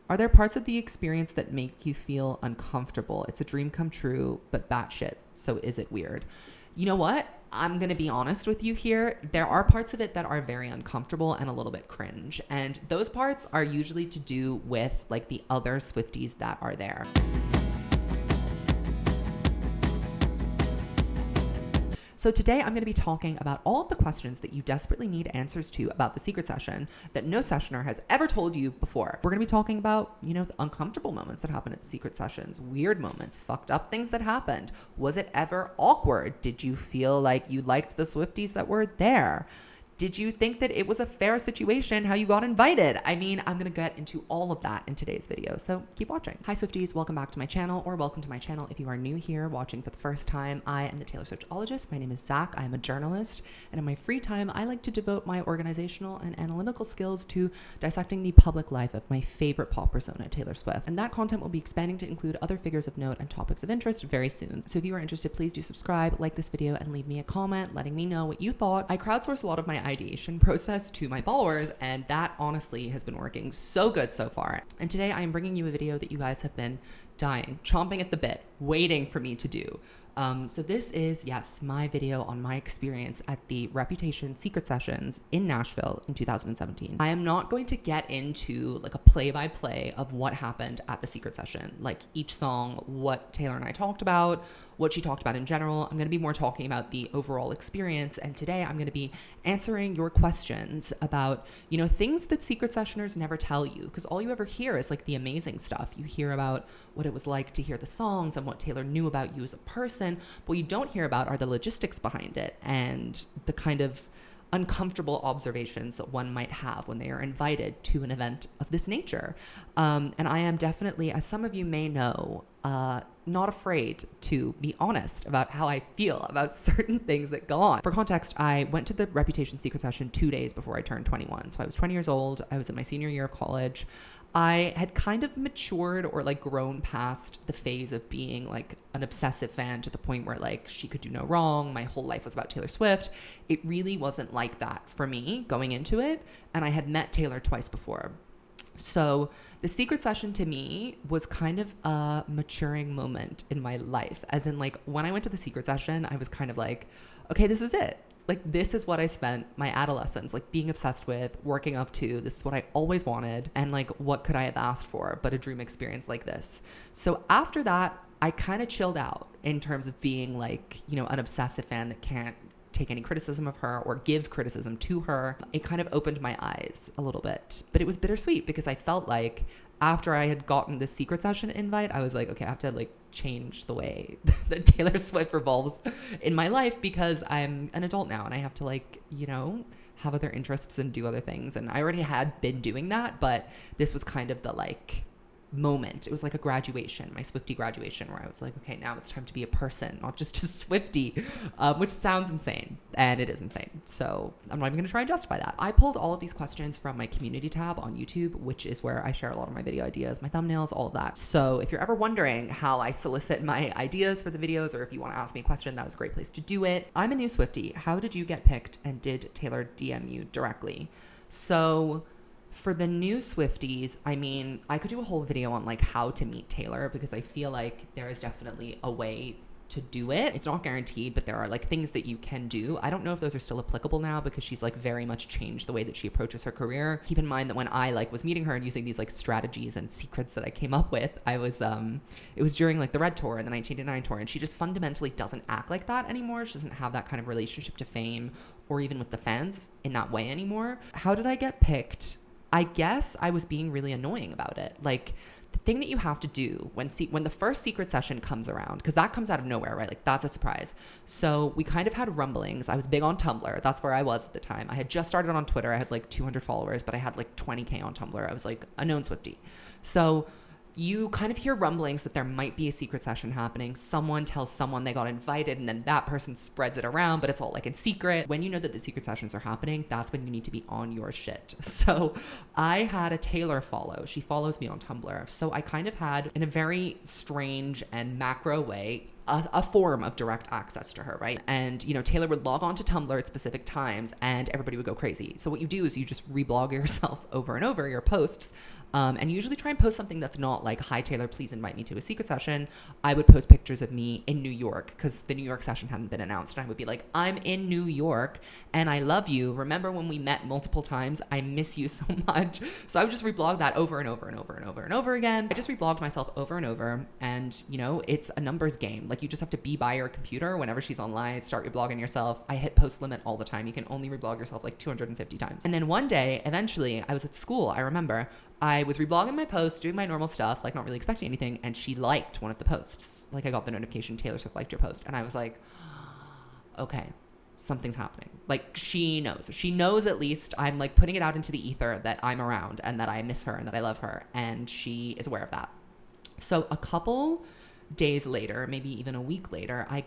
Are there parts of the experience that make you feel uncomfortable? It's a dream come true, but batshit. So is it weird? You know what? I'm going to be honest with you here. There are parts of it that are very uncomfortable and a little bit cringe. And those parts are usually to do with like the other swifties that are there. So today I'm going to be talking about all of the questions that you desperately need answers to about the secret session that no sessioner has ever told you before. We're going to be talking about, the uncomfortable moments that happen at the secret sessions, weird moments, fucked up things that happened. Was it ever awkward? Did you feel like you liked the swifties that were there? Did you think that it was a fair situation how you got invited? I mean, I'm going to get into all of that in today's video, so keep watching. Hi Swifties, welcome back to my channel, or welcome to my channel if you are new here watching for the first time. I am the Taylor Swiftologist. My name is Zach. I am a journalist, and in my free time, I like to devote my organizational and analytical skills to dissecting the public life of my favorite pop persona, Taylor Swift. And that content will be expanding to include other figures of note and topics of interest very soon. So if you are interested, please do subscribe, like this video, and leave me a comment letting me know what you thought. I crowdsource a lot of my ideation process to my followers, and that honestly has been working so good so far. And today I am bringing you a video that you guys have been dying, chomping at the bit, waiting for me to do. So this is, yes, my video on my experience at the Reputation Secret Sessions in Nashville in 2017. I am not going to get into like a play-by-play of what happened at the secret session, like each song, what Taylor and I talked about, what she talked about in general. I'm going to be more talking about the overall experience. And today I'm going to be answering your questions about, things that secret sessioners never tell you, because all you ever hear is like the amazing stuff. You hear about what it was like to hear the songs and what Taylor knew about you as a person. But what you don't hear about are the logistics behind it and the kind of uncomfortable observations that one might have when they are invited to an event of this nature. And I am definitely, as some of you may know, not afraid to be honest about how I feel about certain things that go on. For context, I went to the Reputation Secret Session 2 days before I turned 21. So I was 20 years old. I was in my senior year of college. I had kind of matured or like grown past the phase of being like an obsessive fan to the point where like she could do no wrong. My whole life was about Taylor Swift. It really wasn't like that for me going into it. And I had met Taylor twice before. So the secret session to me was kind of a maturing moment in my life. As in like when I went to the secret session, I was kind of like, okay, this is it. Like, this is what I spent my adolescence, like, being obsessed with, working up to. This is what I always wanted. And, like, what could I have asked for but a dream experience like this? So after that, I kind of chilled out in terms of being, like, an obsessive fan that can't take any criticism of her or give criticism to her. It kind of opened my eyes a little bit. But it was bittersweet because I felt like after I had gotten the secret session invite, I was like, okay, I have to like change the way that Taylor Swift revolves in my life because I'm an adult now and I have to like, have other interests and do other things. And I already had been doing that, but this was kind of the like moment. It was like a graduation, my Swiftie graduation, where I was like, okay, now it's time to be a person, not just a Swiftie, which sounds insane, and it is insane. So I'm not even gonna try and justify that. I pulled all of these questions from my community tab on YouTube, which is where I share a lot of my video ideas, my thumbnails, all of that. So if you're ever wondering how I solicit my ideas for the videos, or if you want to ask me a question, that is a great place to do it. I'm a new Swiftie. How did you get picked, and did Taylor DM you directly? So for the new Swifties, I mean, I could do a whole video on like how to meet Taylor because I feel like there is definitely a way to do it. It's not guaranteed, but there are like things that you can do. I don't know if those are still applicable now because she's like very much changed the way that she approaches her career. Keep in mind that when I like was meeting her and using these like strategies and secrets that I came up with, I was it was during like the Red Tour and the 1989 tour, and she just fundamentally doesn't act like that anymore. She doesn't have that kind of relationship to fame or even with the fans in that way anymore. How did I get picked? I guess I was being really annoying about it. Like, the thing that you have to do when the first secret session comes around, because that comes out of nowhere, right? Like, that's a surprise. So we kind of had rumblings. I was big on Tumblr. That's where I was at the time. I had just started on Twitter. I had like 200 followers, but I had like 20K on Tumblr. I was like a known Swiftie. So you kind of hear rumblings that there might be a secret session happening. Someone tells someone they got invited, and then that person spreads it around, but it's all like in secret. When you know that the secret sessions are happening, that's when you need to be on your shit. So I had a Taylor follow. She follows me on Tumblr. So I kind of had, in a very strange and macro way, a form of direct access to her, right? And, you know, Taylor would log on to Tumblr at specific times and everybody would go crazy. So what you do is you just reblog yourself over and over, your posts, and usually try and post something that's not like, hi, Taylor, please invite me to a secret session. I would post pictures of me in New York because the New York session hadn't been announced. And I would be like, I'm in New York and I love you. Remember when we met multiple times? I miss you so much. So I would just reblog that over and over and over and over and over again. I just reblogged myself over and over. And, you know, it's a numbers game. Like, you just have to be by your computer whenever she's online, start reblogging yourself. I hit post limit all the time. You can only reblog yourself like 250 times. And then one day, eventually, I was at school. I remember I was reblogging my post, doing my normal stuff, like not really expecting anything. And she liked one of the posts. Like, I got the notification, Taylor Swift liked your post. And I was like, okay, something's happening. Like, she knows at least I'm like putting it out into the ether that I'm around and that I miss her and that I love her. And she is aware of that. So a couple days later, maybe even a week later, I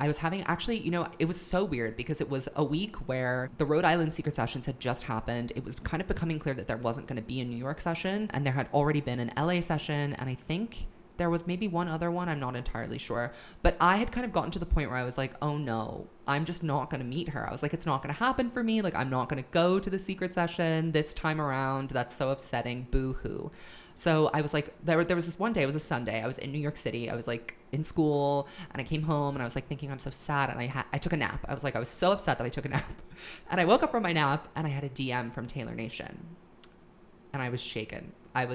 was having, actually, you know, it was so weird because it was a week where the Rhode Island secret sessions had just happened. It was kind of becoming clear that there wasn't going to be a New York session, and there had already been an LA session, and I think there was maybe one other one, I'm not entirely sure. But I had kind of gotten to the point where I was like, oh no, I'm just not going to meet her. I was like, it's not going to happen for me. Like, I'm not going to go to the secret session this time around. That's so upsetting. Boo-hoo. So I was like, there was this one day, it was a Sunday. I was in New York City. I was like in school and I came home and I was like thinking, I'm so sad. And I took a nap. I was so upset that I took a nap. And I woke up from my nap and I had a DM from Taylor Nation. And I was shaken. I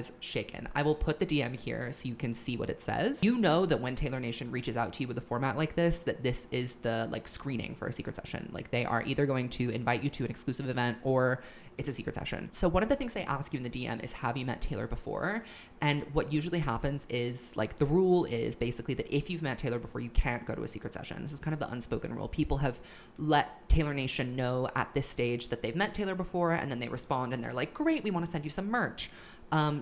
will put the DM here so you can see what it says. You know that when Taylor Nation reaches out to you with a format like this, that this is the like screening for a secret session. Like, they are either going to invite you to an exclusive event or it's a secret session. So one of the things they ask you in the DM is, have you met Taylor before? And what usually happens is, like, the rule is basically that if you've met Taylor before, you can't go to a secret session. This is kind of the unspoken rule. People have let Taylor Nation know at this stage that they've met Taylor before, and then they respond and they're like, great, we want to send you some merch.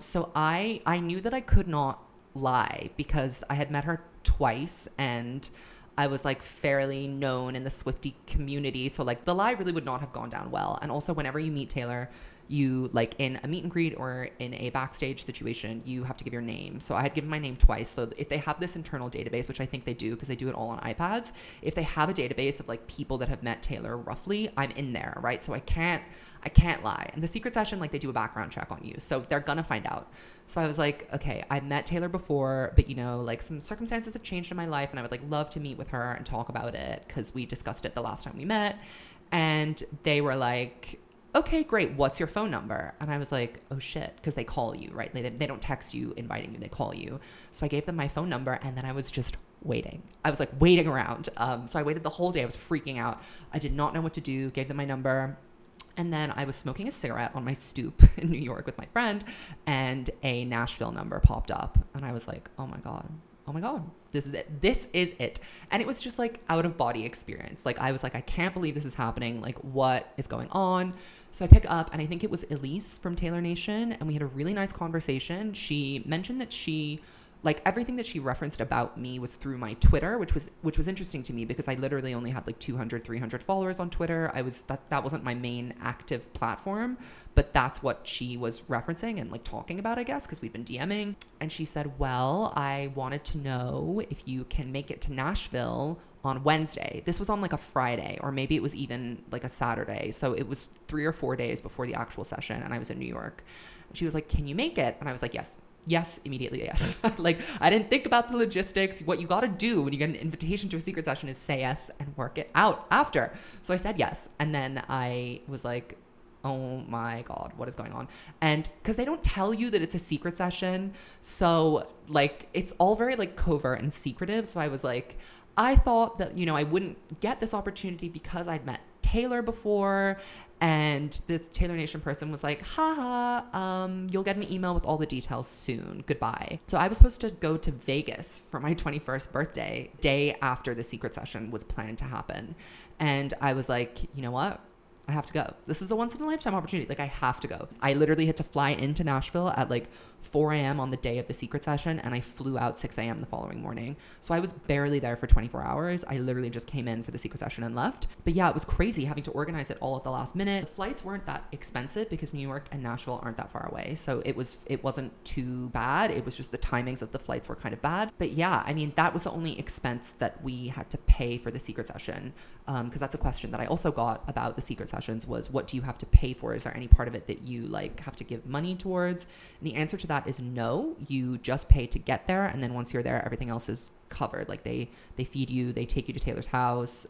So I knew that I could not lie because I had met her twice and I was like fairly known in the Swiftie community. So like the lie really would not have gone down well. And also, whenever you meet Taylor, you, like, in a meet and greet or in a backstage situation, you have to give your name. So I had given my name twice. So if they have this internal database, which I think they do because they do it all on iPads, if they have a database of like people that have met Taylor roughly, I'm in there, right? So I can't lie. And the secret session, like, they do a background check on you. So they're gonna find out. So I was like, okay, I've met Taylor before, but, you know, like, some circumstances have changed in my life and I would like love to meet with her and talk about it because we discussed it the last time we met. And they were like, okay, great. What's your phone number? And I was like, oh shit, because they call you, right? They don't text you inviting you, they call you. So I gave them my phone number and then I was just waiting. I was like waiting around. So I waited the whole day. I was freaking out. I did not know what to do. Gave them my number. And then I was smoking a cigarette on my stoop in New York with my friend, and a Nashville number popped up. And I was like, oh my God, this is it. This is it. And it was just like out of body experience. Like, I was like, I can't believe this is happening. Like, what is going on? So I pick up, and I think it was Elise from Taylor Nation, and we had a really nice conversation. She mentioned that she, like, everything that she referenced about me was through my Twitter, which was interesting to me because I literally only had like 200, 300 followers on Twitter. That wasn't my main active platform, but that's what she was referencing and like talking about, I guess, because we've been DMing. And she said, well, I wanted to know if you can make it to Nashville on Wednesday. This was on like a Friday, or maybe it was even like a Saturday. So it was 3 or 4 days before the actual session, and I was in New York. And she was like, can you make it? And I was like, yes, immediately, yes. Like, I didn't think about the logistics. What you got to do when you get an invitation to a secret session is say yes and work it out after. So I said yes. And then I was like, oh my God, what is going on? And because they don't tell you that it's a secret session. So like, it's all very like covert and secretive. So I was like, I thought that, you know, I wouldn't get this opportunity because I'd met Taylor before. And this Taylor Nation person was like, you'll get an email with all the details soon. Goodbye. So I was supposed to go to Vegas for my 21st birthday, day after the secret session was planned to happen. And I was like, you know what? I have to go. This is a once in a lifetime opportunity. Like, I have to go. I literally had to fly into Nashville at like 4 a.m. on the day of the secret session, and I flew out 6 a.m. the following morning. So I was barely there for 24 hours. I literally just came in for the secret session and left. But yeah, it was crazy having to organize it all at the last minute. The flights weren't that expensive because New York and Nashville aren't that far away. So it wasn't too bad. It was just the timings of the flights were kind of bad. But yeah, I mean, that was the only expense that we had to pay for the secret session. Because that's a question that I also got about the secret sessions was, what do you have to pay for? Is there any part of it that you like have to give money towards? And the answer to that is no. You just pay to get there, and then once you're there, everything else is covered. Like they feed you, they take you to Taylor's house.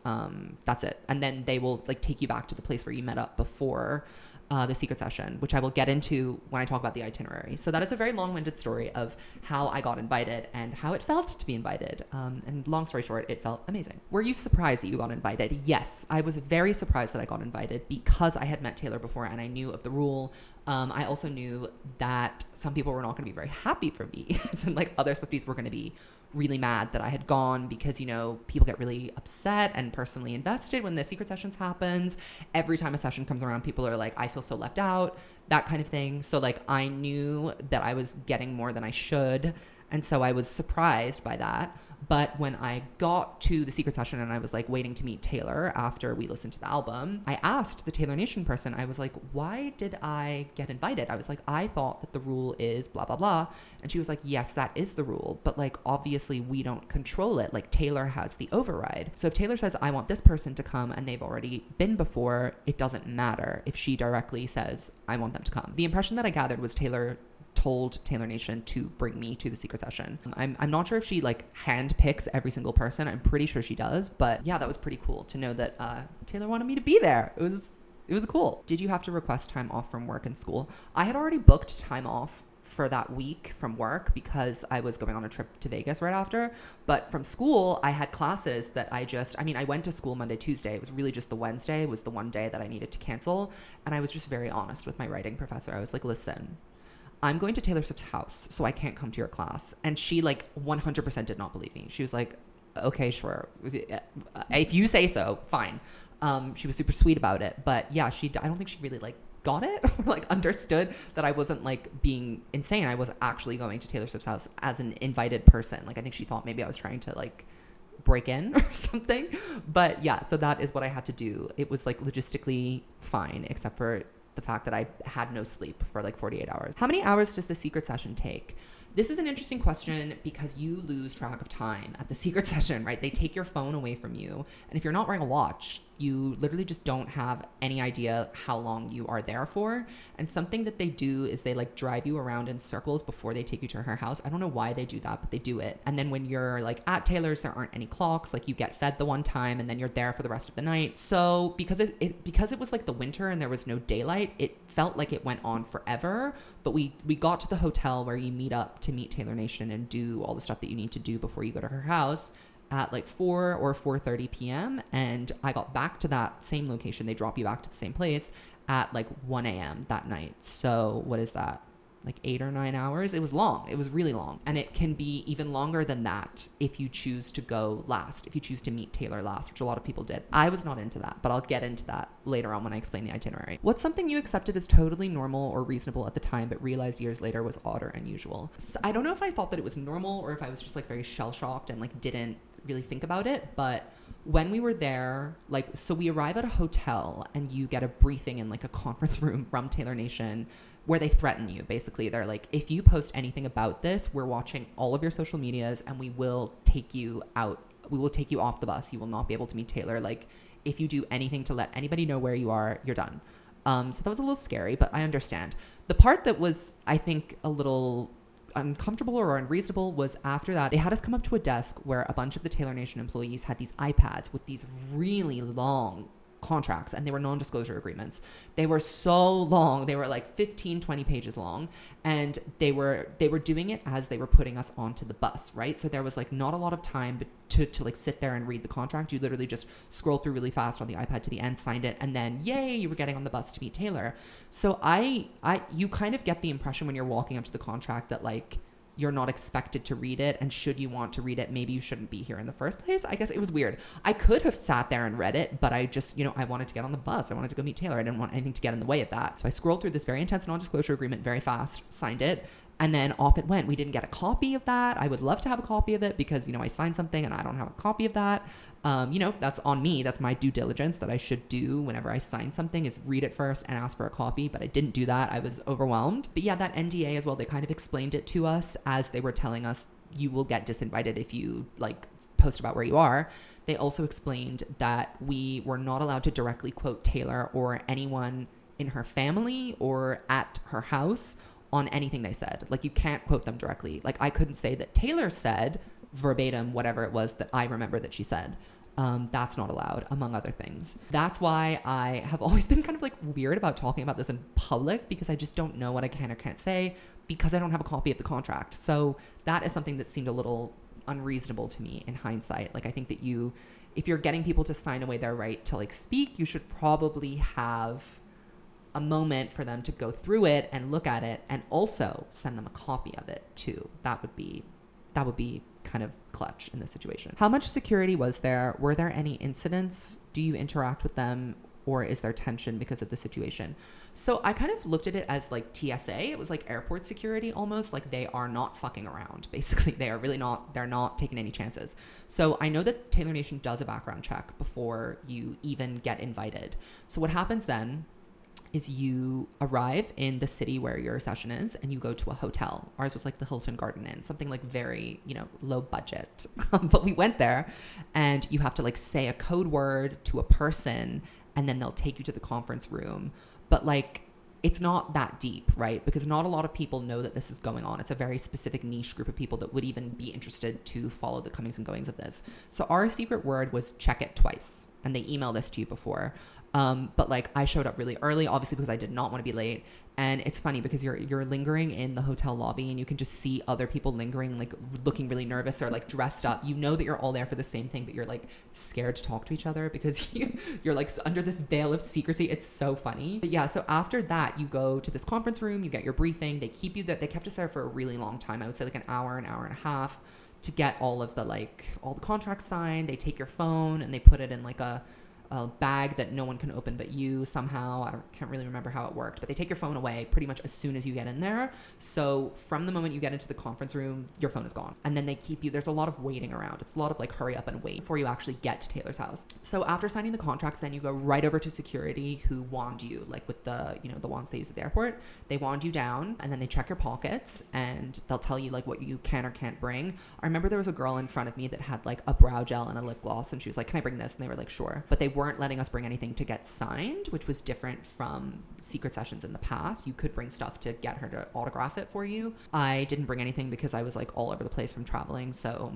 That's it. And then they will like take you back to the place where you met up before the secret session, which I will get into when I talk about the itinerary. So that is a very long-winded story of how I got invited and how it felt to be invited. And long story short, it felt amazing. Were you surprised that you got invited? Yes, I was very surprised that I got invited because I had met Taylor before and I knew of the rule. I also knew that some people were not going to be very happy for me. So like other swifties were going to be really mad that I had gone because, you know, people get really upset and personally invested when the secret sessions happens. Every time a session comes around, people are like, I feel so left out, that kind of thing. So like I knew that I was getting more than I should. And so I was surprised by that. But when I got to the secret session and I was like waiting to meet Taylor after we listened to the album, I asked the Taylor Nation person, I was like, why did I get invited? I was like, I thought that the rule is blah, blah, blah. And she was like, yes, that is the rule. But like, obviously we don't control it. Like Taylor has the override. So if Taylor says, I want this person to come and they've already been before, it doesn't matter if she directly says, I want them to come. The impression that I gathered was Taylor told Taylor Nation to bring me to the secret session. I'm not sure if she like hand picks every single person. I'm pretty sure she does, but yeah, that was pretty cool to know that Taylor wanted me to be there. It was cool. Did you have to request time off from work and school? I had already booked time off for that week from work because I was going on a trip to Vegas right after. But from school, I had classes that I went to school Monday, Tuesday. It was really just the Wednesday was the one day that I needed to cancel. And I was just very honest with my writing professor. I was like, listen, I'm going to Taylor Swift's house, so I can't come to your class. And she like 100% did not believe me. She was like, okay, sure. If you say so, fine. She was super sweet about it. But yeah, I don't think she really like got it or like understood that I wasn't like being insane. I was actually going to Taylor Swift's house as an invited person. Like I think she thought maybe I was trying to like break in or something. But yeah, so that is what I had to do. It was like logistically fine, except for the fact that I had no sleep for like 48 hours. How many hours does the secret session take? This is an interesting question because you lose track of time at the secret session, right? They take your phone away from you. And if you're not wearing a watch, you literally just don't have any idea how long you are there for. And something that they do is they like drive you around in circles before they take you to her house. I don't know why they do that, but they do it. And then when you're like at Taylor's, there aren't any clocks. Like you get fed the one time and then you're there for the rest of the night. So because it was like the winter and there was no daylight, it felt like it went on forever. But we got to the hotel where you meet up to meet Taylor Nation and do all the stuff that you need to do before you go to her house at like 4 or 4:30 p.m. And I got back to that same location. They drop you back to the same place at like 1 a.m. that night. So what is that? Like 8 or 9 hours? It was long. It was really long. And it can be even longer than that if you choose to go last, if you choose to meet Taylor last, which a lot of people did. I was not into that, but I'll get into that later on when I explain the itinerary. What's something you accepted as totally normal or reasonable at the time, but realized years later was odd or unusual? So I don't know if I thought that it was normal or if I was just like very shell-shocked and like didn't really think about it, but when we were there, like, so we arrive at a hotel and you get a briefing in like a conference room from Taylor Nation where they threaten you. Basically, they're like, if you post anything about this, we're watching all of your social medias and we will take you out. We will take you off the bus. You will not be able to meet Taylor. Like, if you do anything to let anybody know where you are, you're done. So that was a little scary, but I understand. The part that was, I think, a little uncomfortable or unreasonable was after that, they had us come up to a desk where a bunch of the Taylor Nation employees had these iPads with these really long contracts, and they were non-disclosure agreements. They were so long. They were like 15, 20 pages long, and they were doing it as they were putting us onto the bus, right? So there was like not a lot of time to like sit there and read the contract. You literally just scroll through really fast on the iPad to the end, signed it, and then yay, you were getting on the bus to meet Taylor. So you kind of get the impression when you're walking up to the contract that like you're not expected to read it, and should you want to read it, maybe you shouldn't be here in the first place. I guess it was weird. I could have sat there and read it, but I just, I wanted to get on the bus. I wanted to go meet Taylor. I didn't want anything to get in the way of that. So I scrolled through this very intense non-disclosure agreement very fast, signed it, And then off it went. We didn't get a copy of that. I would love to have a copy of it because, I signed something and I don't have a copy of that. That's on me. That's my due diligence that I should do whenever I sign something, is read it first and ask for a copy. But I didn't do that. I was overwhelmed. But yeah, that NDA as well, they kind of explained it to us as they were telling us you will get disinvited if you post about where you are. They also explained that we were not allowed to directly quote Taylor or anyone in her family or at her house on anything they said. You can't quote them directly. I couldn't say that Taylor said verbatim whatever it was that I remember that she said. That's not allowed, among other things. That's why I have always been kind of weird about talking about this in public, because I just don't know what I can or can't say because I don't have a copy of the contract. So that is something that seemed a little unreasonable to me in hindsight. I think that if you're getting people to sign away their right to speak, you should probably have a moment for them to go through it and look at it, and also send them a copy of it too. That would be kind of clutch in this situation. How much security was there? Were there any incidents? Do you interact with them, or is there tension because of the situation? So I kind of looked at it as TSA. It was airport security almost. They are not fucking around. Basically, they are really not. They're not taking any chances. So I know that Taylor Nation does a background check before you even get invited. So what happens then is you arrive in the city where your session is and you go to a hotel. Ours was the Hilton Garden Inn, something very, low budget. But we went there and you have to say a code word to a person and then they'll take you to the conference room. But it's not that deep, right? Because not a lot of people know that this is going on. It's a very specific niche group of people that would even be interested to follow the comings and goings of this. So our secret word was check it twice. And they email this to you before. But I showed up really early, obviously, because I did not want to be late. And it's funny because you're lingering in the hotel lobby and you can just see other people lingering, looking really nervous. They're dressed up. You know that you're all there for the same thing, but you're scared to talk to each other because you're under this veil of secrecy. It's so funny. But yeah, so after that, you go to this conference room, you get your briefing. They keep you there. They kept us there for a really long time. I would say an hour and a half to get all of the all the contracts signed. They take your phone and they put it in a bag that no one can open but you somehow. I can't really remember how it worked, but they take your phone away pretty much as soon as you get in there. So from the moment you get into the conference room, your phone is gone. And then they keep you, there's a lot of waiting around. It's a lot of hurry up and wait before you actually get to Taylor's house. So after signing the contracts, then you go right over to security who wand you, with the, the wands they use at the airport. They wand you down and then they check your pockets and they'll tell you what you can or can't bring. I remember there was a girl in front of me that had a brow gel and a lip gloss and she was can I bring this? And they were sure. But they weren't letting us bring anything to get signed, which was different from secret sessions in the past. You could bring stuff to get her to autograph it for you. I didn't bring anything because I was all over the place from traveling. So,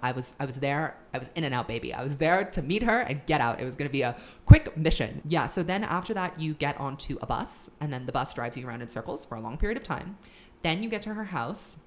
I was there. I was in and out, baby. I was there to meet her and get out. It was going to be a quick mission. Yeah. So then after that, you get onto a bus and then the bus drives you around in circles for a long period of time. Then you get to her house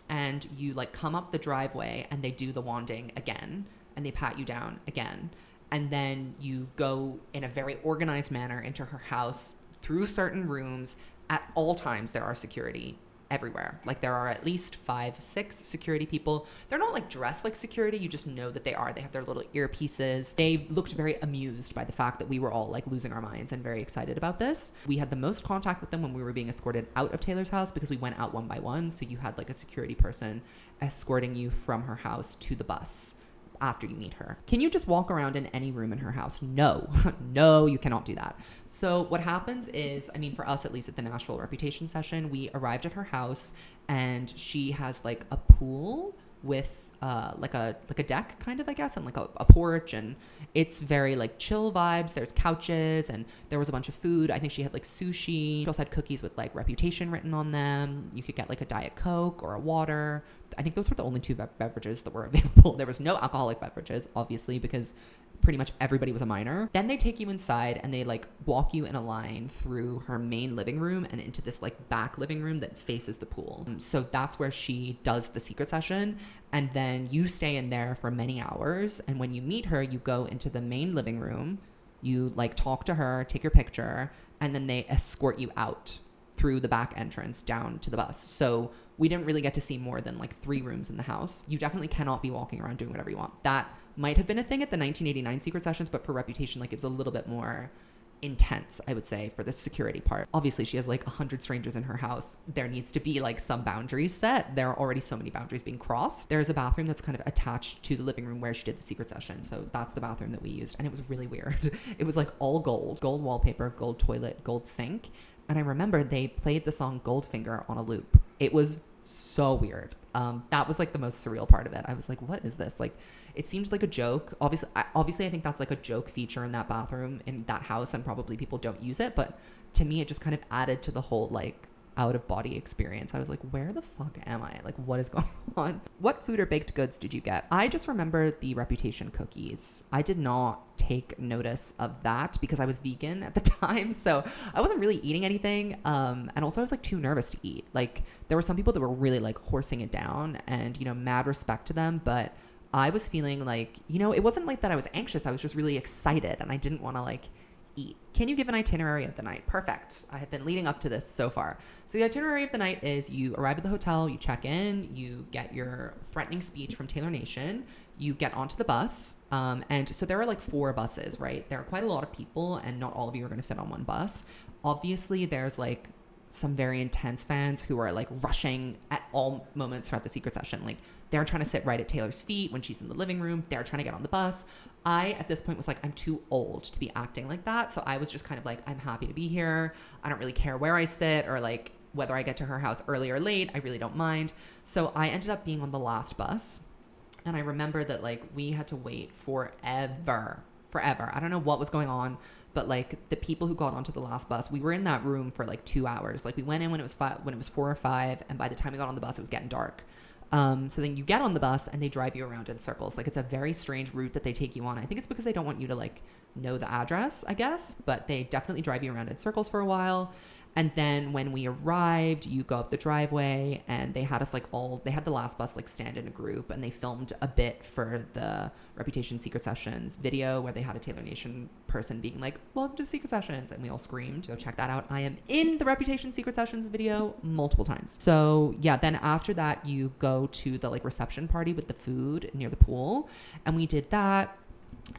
and you come up the driveway and they do the wanding again and they pat you down again. And then you go in a very organized manner into her house through certain rooms. At all times, there are security everywhere. There are at least 5, 6 security people. They're not dressed like security. You just know that they are. They have their little earpieces. They looked very amused by the fact that we were all losing our minds and very excited about this. We had the most contact with them when we were being escorted out of Taylor's house because we went out one by one. So you had a security person escorting you from her house to the bus after you meet her. Can you just walk around in any room in her house? No. No, you cannot do that. So what happens is, for us, at least at the Nashville Reputation session, we arrived at her house and she has a pool with a deck kind of, I guess, and a porch, and it's very chill vibes. There's couches and there was a bunch of food. I think she had sushi. She also had cookies with Reputation written on them. You could get a Diet Coke or a water. I think those were the only 2 beverages that were available. There was no alcoholic beverages, obviously, because pretty much everybody was a minor. Then they take you inside and they walk you in a line through her main living room and into this back living room that faces the pool. So that's where she does the secret session. And then you stay in there for many hours. And when you meet her, you go into the main living room, you talk to her, take your picture, and then they escort you out through the back entrance down to the bus. So we didn't really get to see more than 3 rooms in the house. You definitely cannot be walking around doing whatever you want. That might have been a thing at the 1989 secret sessions, but for Reputation, it was a little bit more intense, I would say, for the security part. Obviously, she has like 100 strangers in her house. There needs to be like some boundaries set. There are already so many boundaries being crossed. There's a bathroom that's kind of attached to the living room where she did the secret session. So that's the bathroom that we used. And it was really weird. It was like all gold wallpaper, gold toilet, gold sink. And I remember they played the song Goldfinger on a loop. It was so weird. That was like the most surreal part of it. I was like, what is this? Like, it seemed like a joke. Obviously, I think that's like a joke feature in that bathroom, in that house, and probably people don't use it. But to me, it just kind of added to the whole like out of body experience. I was like, where the fuck am I? Like, what is going on? What food or baked goods did you get? I just remember the Reputation cookies. I did not take notice of that because I was vegan at the time. So I wasn't really eating anything. And also I was like too nervous to eat. Like, there were some people that were really like horsing it down, and, you know, mad respect to them. But I was feeling like, you know, it wasn't like that I was anxious. I was just really excited, and I didn't want to like eat. Can you give an itinerary of the night? Perfect. I have been leading up to this so far. So the itinerary of the night is you arrive at the hotel, you check in, you get your threatening speech from Taylor Nation, you get onto the bus. And so there are like 4 buses, right? There are quite a lot of people, and not all of you are going to fit on one bus. Obviously, there's like some very intense fans who are like rushing at all moments throughout the secret session. Like, they're trying to sit right at Taylor's feet when she's in the living room. They're trying to get on the bus. I, at this point, was like, I'm too old to be acting like that. So I was just kind of like, I'm happy to be here. I don't really care where I sit or like whether I get to her house early or late. I really don't mind. So I ended up being on the last bus. And I remember that like we had to wait forever. I don't know what was going on, but like the people who got onto the last bus, we were in that room for like 2 hours. Like, we went in when it was 4 or 5, and by the time we got on the bus, it was getting dark. So then you get on the bus and they drive you around in circles. Like, it's a very strange route that they take you on. I think it's because they don't want you to like know the address, I guess, but they definitely drive you around in circles for a while. And then when we arrived, you go up the driveway, and they had us like they had the last bus like stand in a group, and they filmed a bit for the Reputation Secret Sessions video where they had a Taylor Nation person being like, welcome to the Secret Sessions, and we all screamed. Go check that out. I am in the Reputation Secret Sessions video multiple times. So yeah, then after that, you go to the like reception party with the food near the pool, and we did that.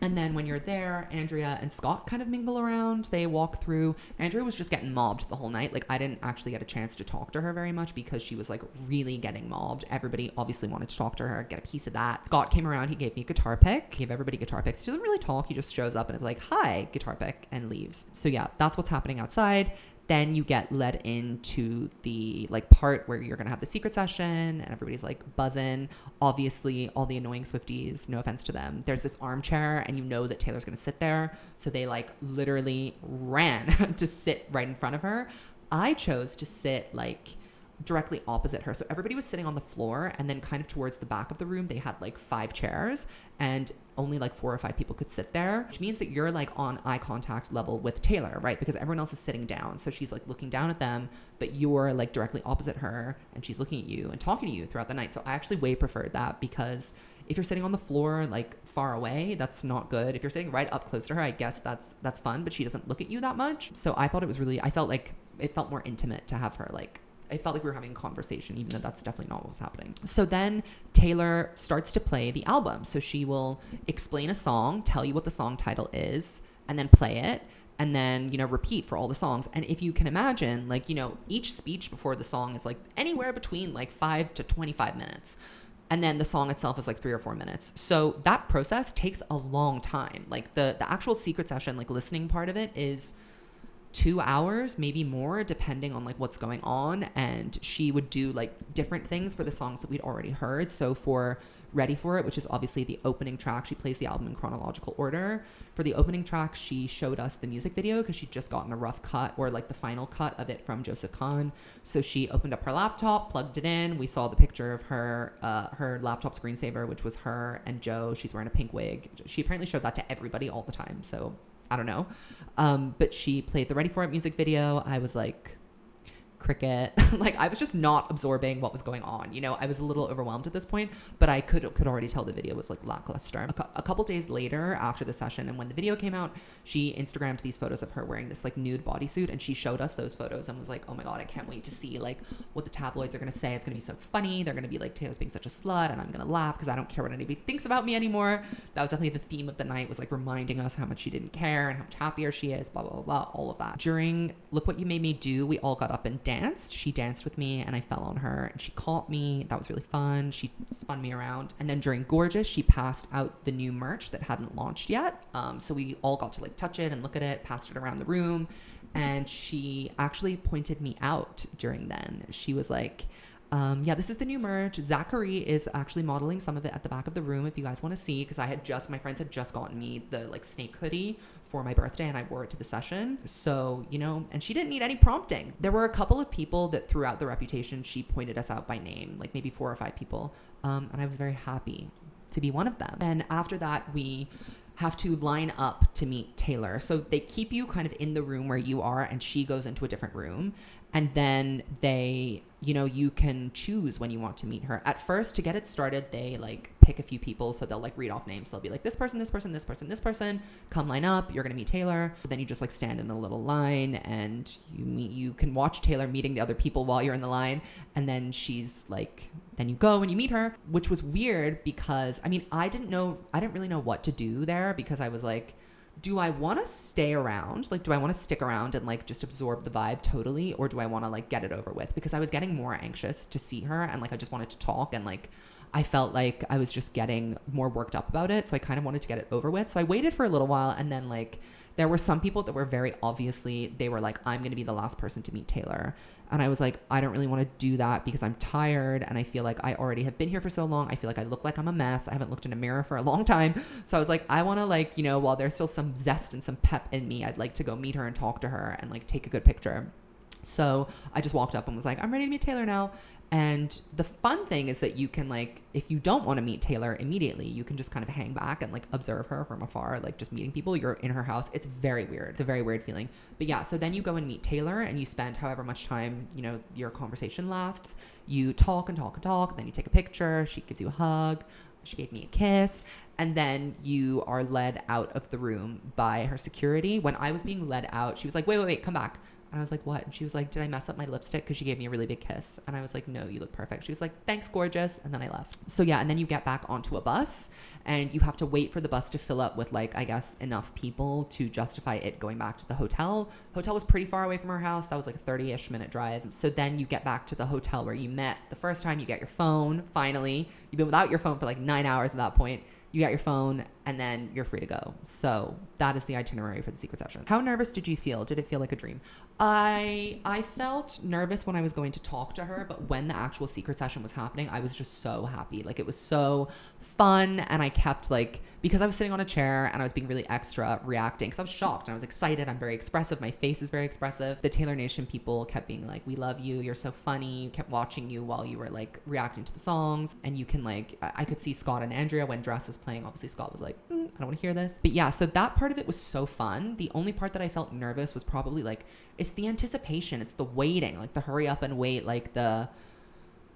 And then when you're there, Andrea and Scott kind of mingle around. They walk through. Andrea was just getting mobbed the whole night. Like, I didn't actually get a chance to talk to her very much because she was like really getting mobbed. Everybody obviously wanted to talk to her, get a piece of that. Scott came around. He gave me a guitar pick. He gave everybody guitar picks. He doesn't really talk. He just shows up and is like, hi, guitar pick, and leaves. So yeah, that's what's happening outside. Then you get led into the like part where you're going to have the secret session, and everybody's like buzzing. Obviously, all the annoying Swifties, no offense to them, there's this armchair, and you know that Taylor's going to sit there. So they like literally ran to sit right in front of her. I chose to sit like directly opposite her. So everybody was sitting on the floor, and then kind of towards the back of the room, they had like 5 chairs, and only like 4 or 5 people could sit there, which means that you're like on eye contact level with Taylor, right? Because everyone else is sitting down. So she's like looking down at them, but you're like directly opposite her, and she's looking at you and talking to you throughout the night. So I actually way preferred that, because if you're sitting on the floor like far away, that's not good. If you're sitting right up close to her, I guess that's fun, but she doesn't look at you that much. So I thought it was really, I felt like it felt more intimate to have her like, I felt like we were having a conversation, even though that's definitely not what was happening. So then Taylor starts to play the album. So she will explain a song, tell you what the song title is, and then play it, and then, you know, repeat for all the songs. And if you can imagine, like, you know, each speech before the song is like anywhere between like 5 to 25 minutes. And then the song itself is like 3 or 4 minutes. So that process takes a long time. Like the actual secret session, like listening part of it is 2 hours, maybe more, depending on like what's going on. And she would do like different things for the songs that we'd already heard. So for Ready For It, which is obviously the opening track, she plays the album in chronological order. For the opening track, she showed us the music video because she'd just gotten a rough cut, or like the final cut of it from Joseph Kahn. So she opened up her laptop, plugged it in. We saw the picture of her laptop screensaver, which was her and Joe. She's wearing a pink wig. She apparently showed that to everybody all the time. So I don't know. But she played the Ready For It music video. I was like, cricket. Like I was just not absorbing what was going on. You know, I was a little overwhelmed at this point, but I could already tell the video was like lackluster. A couple days later after the session and when the video came out, she Instagrammed these photos of her wearing this like nude bodysuit, and she showed us those photos and was like, oh my God, I can't wait to see like what the tabloids are going to say. It's going to be so funny. They're going to be like, Taylor's being such a slut, and I'm going to laugh because I don't care what anybody thinks about me anymore. That was definitely the theme of the night, was like reminding us how much she didn't care and how much happier she is, blah, blah, blah, blah, all of that. During Look What You Made Me Do, we all got up and danced. She danced with me and I fell on her and she caught me. That was really fun. She spun me around. And then during Gorgeous, she passed out the new merch that hadn't launched yet. So we all got to like touch it and look at it, passed it around the room. And she actually pointed me out during then. She was like, yeah, this is the new merch. Zachary is actually modeling some of it at the back of the room if you guys want to see, because my friends had just gotten me the like snake hoodie for my birthday and I wore it to the session. So, you know, and she didn't need any prompting. There were a couple of people that throughout the Reputation, she pointed us out by name, like maybe 4 or 5 people. And I was very happy to be one of them. And after that, we have to line up to meet Taylor. So they keep you kind of in the room where you are and she goes into a different room. And then they, you know, you can choose when you want to meet her. At first, to get it started, they like pick a few people. So they'll like read off names. They'll be like, this person, this person, this person, this person, come line up. You're going to meet Taylor. So then you just like stand in a little line and you can watch Taylor meeting the other people while you're in the line. And then she's like, then you go and you meet her, which was weird because, I mean, I didn't really know what to do there, because I was like, do I want to stay around? Like, do I want to stick around and like just absorb the vibe totally? Or do I want to like get it over with? Because I was getting more anxious to see her and like I just wanted to talk, and like I felt like I was just getting more worked up about it. So I kind of wanted to get it over with. So I waited for a little while, and then like there were some people that were very obviously, they were like, I'm going to be the last person to meet Taylor. And I was like, I don't really want to do that because I'm tired and I feel like I already have been here for so long. I feel like I look like I'm a mess. I haven't looked in a mirror for a long time. So I was like, I want to like, you know, while there's still some zest and some pep in me, I'd like to go meet her and talk to her and like take a good picture. So I just walked up and was like, I'm ready to meet Taylor now. And the fun thing is that you can like, if you don't want to meet Taylor immediately, you can just kind of hang back and like observe her from afar, like just meeting people. You're in her house. It's very weird. It's a very weird feeling. But yeah, so then you go and meet Taylor and you spend however much time, you know, your conversation lasts. You talk and talk and talk, and then you take a picture. She gives you a hug. She gave me a kiss. And then you are led out of the room by her security. When I was being led out, she was like, wait, come back. And I was like, what? And she was like, did I mess up my lipstick? Because she gave me a really big kiss. And I was like, no, you look perfect. She was like, thanks, gorgeous. And then I left. So yeah, and then you get back onto a bus and you have to wait for the bus to fill up with like, I guess, enough people to justify it going back to the hotel. Hotel was pretty far away from her house. That was like a 30-ish minute drive. So then you get back to the hotel where you met the first time. You get your phone, finally. You've been without your phone for like 9 hours at that point. You got your phone and then you're free to go. So that is the itinerary for the secret session. How nervous did you feel? Did it feel like a dream? I felt nervous when I was going to talk to her, but when the actual secret session was happening, I was just so happy. Like it was so fun, and I kept like, because I was sitting on a chair and I was being really extra reacting because I was shocked and I was excited. I'm very expressive. My face is very expressive. The Taylor Nation people kept being like, we love you. You're so funny. Kept watching you while you were like reacting to the songs. And you can like, I could see Scott and Andrea when Dress was playing. Obviously Scott was like, I don't want to hear this. But yeah, so that part of it was so fun. The only part that I felt nervous was probably like, it's the anticipation. It's the waiting, like the hurry up and wait, like the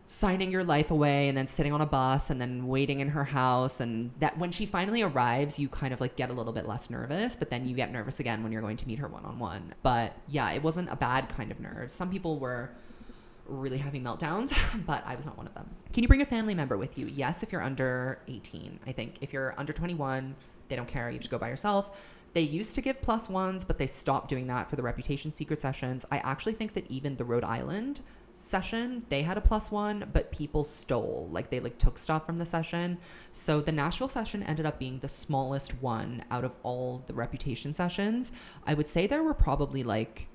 signing your life away and then sitting on a bus and then waiting in her house. And that when she finally arrives, you kind of like get a little bit less nervous, but then you get nervous again when you're going to meet her one-on-one. But yeah, it wasn't a bad kind of nerves. Some people were really having meltdowns, but I was not one of them. Can you bring a family member with you? Yes, if you're under 18. I think if you're under 21, they don't care. You just go by yourself. They used to give +1s, but they stopped doing that for the Reputation secret sessions. I actually think that even the Rhode Island session, they had a +1, but people stole, like they like took stuff from the session. So the Nashville session ended up being the smallest one out of all the Reputation sessions. I would say there were probably like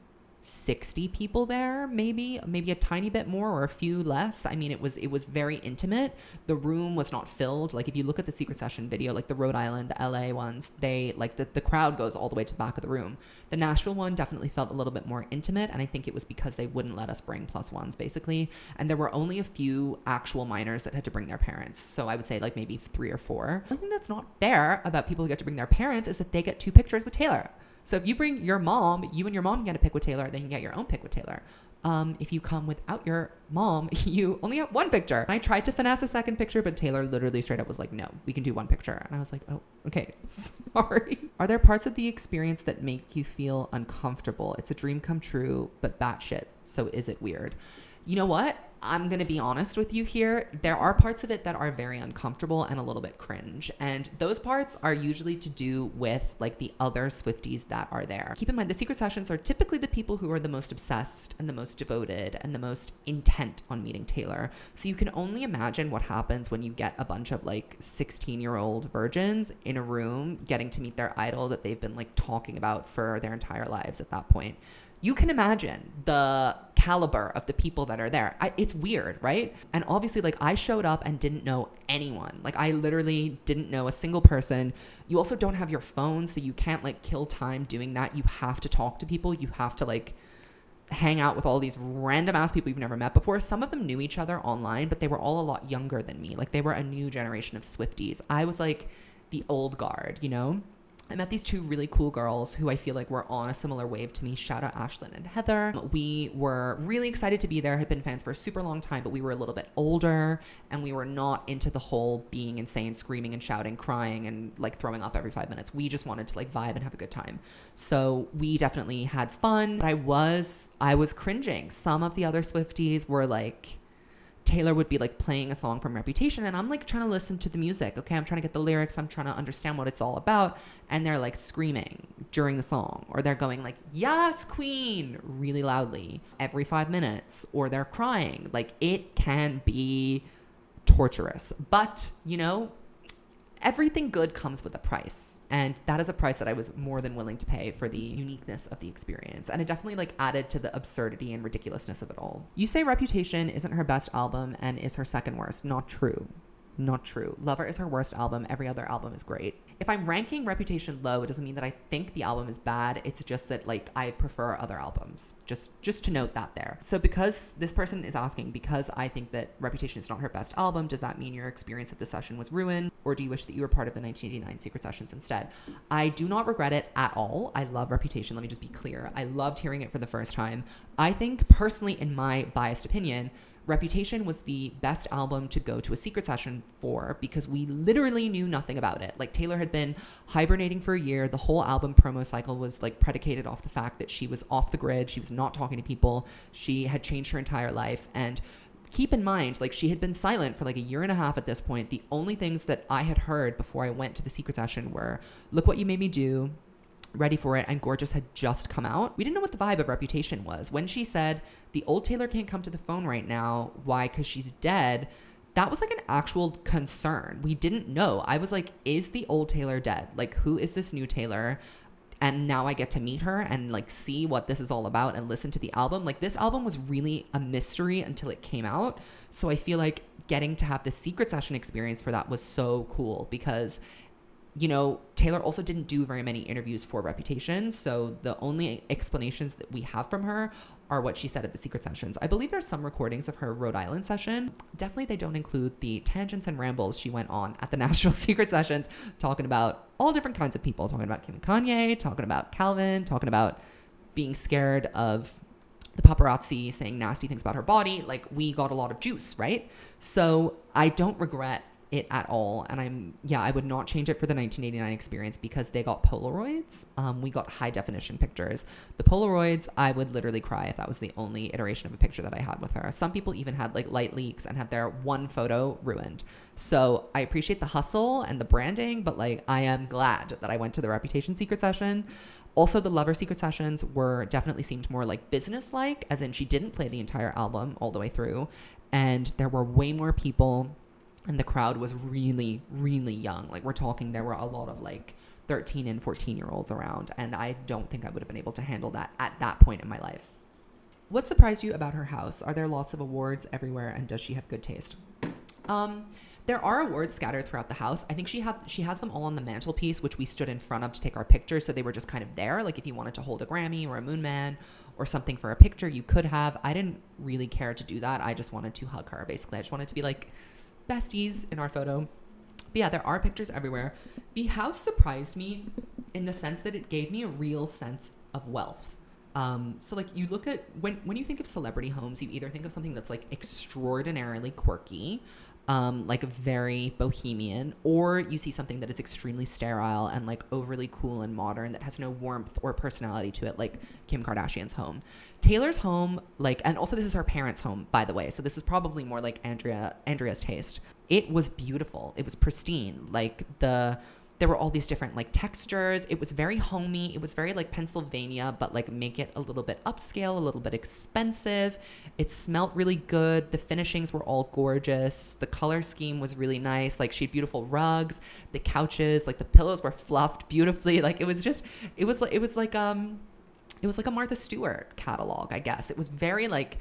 60 people there, maybe a tiny bit more or a few less. I mean, it was very intimate. The room was not filled. Like if you look at the secret session video, like the Rhode Island, the LA ones, they like the crowd goes all the way to the back of the room. The Nashville one definitely felt a little bit more intimate, and I think it was because they wouldn't let us bring +1s basically, and there were only a few actual minors that had to bring their parents. So I would say like maybe 3 or 4. I think that's not fair about people who get to bring their parents is that they get 2 pictures with Taylor. So if you bring your mom, you and your mom get a pic with Taylor, then you can get your own pic with Taylor. If you come without your mom, you only have one picture. I tried to finesse a second picture, but Taylor literally straight up was like, no, we can do one picture. And I was like, oh, okay, sorry. Are there parts of the experience that make you feel uncomfortable? It's a dream come true, but batshit. So is it weird? You know what? I'm going to be honest with you here. There are parts of it that are very uncomfortable and a little bit cringe. And those parts are usually to do with like the other Swifties that are there. Keep in mind, the secret sessions are typically the people who are the most obsessed and the most devoted and the most intent on meeting Taylor. So you can only imagine what happens when you get a bunch of like 16-year-old virgins in a room getting to meet their idol that they've been like talking about for their entire lives at that point. You can imagine the caliber of the people that are there. It's weird, right? And obviously, like, I showed up and didn't know anyone. Like, I literally didn't know a single person. You also don't have your phone, so you can't, like, kill time doing that. You have to talk to people. You have to, like, hang out with all these random ass people you've never met before. Some of them knew each other online, but they were all a lot younger than me. Like, they were a new generation of Swifties. I was, like, the old guard, you know? I met these two really cool girls who I feel like were on a similar wave to me. Shout out Ashlyn and Heather. We were really excited to be there, had been fans for a super long time, but we were a little bit older and we were not into the whole being insane, screaming and shouting, crying and like throwing up every 5 minutes. We just wanted to like vibe and have a good time. So we definitely had fun, but I was cringing. Some of the other Swifties were like, Taylor would be like playing a song from Reputation and I'm like trying to listen to the music. Okay, I'm trying to get the lyrics. I'm trying to understand what it's all about. And they're like screaming during the song, or they're going like, yes, queen, really loudly every 5 minutes, or they're crying. Like, it can be torturous, but you know, everything good comes with a price, and that is a price that I was more than willing to pay for the uniqueness of the experience. And it definitely like added to the absurdity and ridiculousness of it all. You say Reputation isn't her best album and is her second worst. Not true. Not true. Lover is her worst album. Every other album is great. If I'm ranking Reputation low, it doesn't mean that I think the album is bad. It's just that like I prefer other albums. Just to note that there. So because this person is asking, because I think that Reputation is not her best album, does that mean your experience at the session was ruined? Or do you wish that you were part of the 1989 Secret Sessions instead? I do not regret it at all. I love Reputation. Let me just be clear. I loved hearing it for the first time. I think personally, in my biased opinion, Reputation was the best album to go to a secret session for because we literally knew nothing about it. Like, Taylor had been hibernating for a year. The whole album promo cycle was like predicated off the fact that she was off the grid. She was not talking to people. She had changed her entire life. And keep in mind, like, she had been silent for like a year and a half at this point. The only things that I had heard before I went to the secret session were Look What You Made Me Do, Ready for It, and Gorgeous had just come out. We didn't know what the vibe of Reputation was. When she said, the old Taylor can't come to the phone right now. Why? Because she's dead. That was like an actual concern. We didn't know. I was like, is the old Taylor dead? Like, who is this new Taylor? And now I get to meet her and like see what this is all about and listen to the album. Like, this album was really a mystery until it came out. So I feel like getting to have the secret session experience for that was so cool because, you know, Taylor also didn't do very many interviews for Reputation. So the only explanations that we have from her are what she said at the secret sessions. I believe there's some recordings of her Rhode Island session. Definitely they don't include the tangents and rambles she went on at the Nashville secret sessions, talking about all different kinds of people, talking about Kim and Kanye, talking about Calvin, talking about being scared of the paparazzi saying nasty things about her body. Like, we got a lot of juice, right? So I don't regret it at all, and I would not change it for the 1989 experience because they got Polaroids. We got high definition pictures. The Polaroids, I would literally cry if that was the only iteration of a picture that I had with her. Some people even had like light leaks and had their one photo ruined. So I appreciate the hustle and the branding, but like, I am glad that I went to the Reputation secret session. Also, the Lover secret sessions definitely seemed more like business-like, as in she didn't play the entire album all the way through, and there were way more people. And the crowd was really, really young. Like, we're talking, there were a lot of like 13 and 14-year-olds around. And I don't think I would have been able to handle that at that point in my life. What surprised you about her house? Are there lots of awards everywhere? And does she have good taste? There are awards scattered throughout the house. I think she has them all on the mantelpiece, which we stood in front of to take our picture. So they were just kind of there. Like, if you wanted to hold a Grammy or a Moon Man or something for a picture, you could have. I didn't really care to do that. I just wanted to hug her, basically. I just wanted to be like besties in our photo. But yeah, there are pictures everywhere. The house surprised me in the sense that it gave me a real sense of wealth. So like you look at when you think of celebrity homes, you either think of something that's like extraordinarily quirky, like very bohemian, or you see something that is extremely sterile and like overly cool and modern that has no warmth or personality to it, like Kim Kardashian's home. Taylor's home, like, and also this is her parents' home, by the way, so this is probably more like Andrea's taste. It was beautiful. It was pristine. Like there were all these different like textures. It was very homey. It was very like Pennsylvania, but like make it a little bit upscale, a little bit expensive. It smelled really good. The finishings were all gorgeous. The color scheme was really nice. Like she had beautiful rugs, the couches, like the pillows were fluffed beautifully. Like it was like a Martha Stewart catalog, I guess. It was very like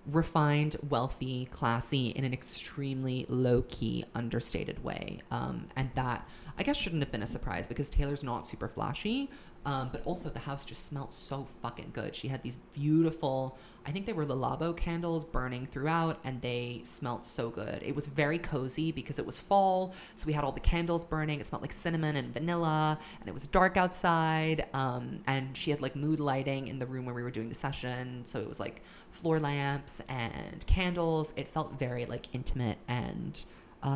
refined, wealthy, classy in an extremely low-key, understated way. And that, I guess, shouldn't have been a surprise because Taylor's not super flashy, but also the house just smelled so fucking good. She had these beautiful, I think they were Le Labo candles burning throughout, and they smelled so good. It was very cozy because it was fall, so we had all the candles burning. It smelled like cinnamon and vanilla, and it was dark outside, and she had like mood lighting in the room where we were doing the session, so it was like floor lamps and candles. It felt very like intimate and